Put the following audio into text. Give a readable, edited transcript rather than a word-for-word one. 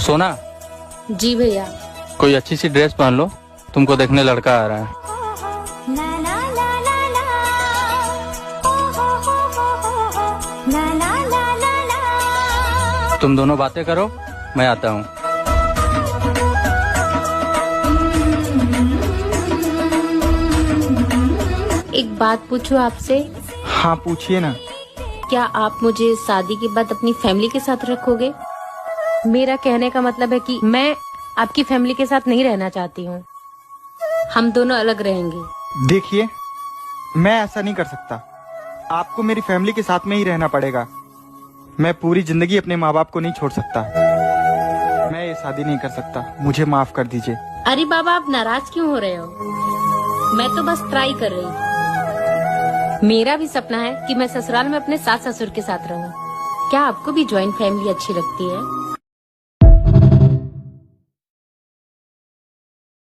सोना, जी भैया। कोई अच्छी सी ड्रेस पहन लो, तुमको देखने लड़का आ रहा है। तुम दोनों बातें करो, मैं आता हूँ। एक बात पूछूं आपसे? हाँ पूछिए ना। क्या आप मुझे शादी के बाद अपनी फैमिली के साथ रखोगे? मेरा कहने का मतलब है कि मैं आपकी फैमिली के साथ नहीं रहना चाहती हूँ। हम दोनों अलग रहेंगे। देखिए, मैं ऐसा नहीं कर सकता। आपको मेरी फैमिली के साथ में ही रहना पड़ेगा। मैं पूरी जिंदगी अपने माँ बाप को नहीं छोड़ सकता। मैं ये शादी नहीं कर सकता, मुझे माफ कर दीजिए। अरे बाबा, आप नाराज क्यों हो रहे हो? मैं तो बस ट्राई कर रही हूँ। मेरा भी सपना है कि मैं ससुराल में अपने सास ससुर के साथ रहूँ। क्या आपको भी ज्वाइंट फैमिली अच्छी लगती है?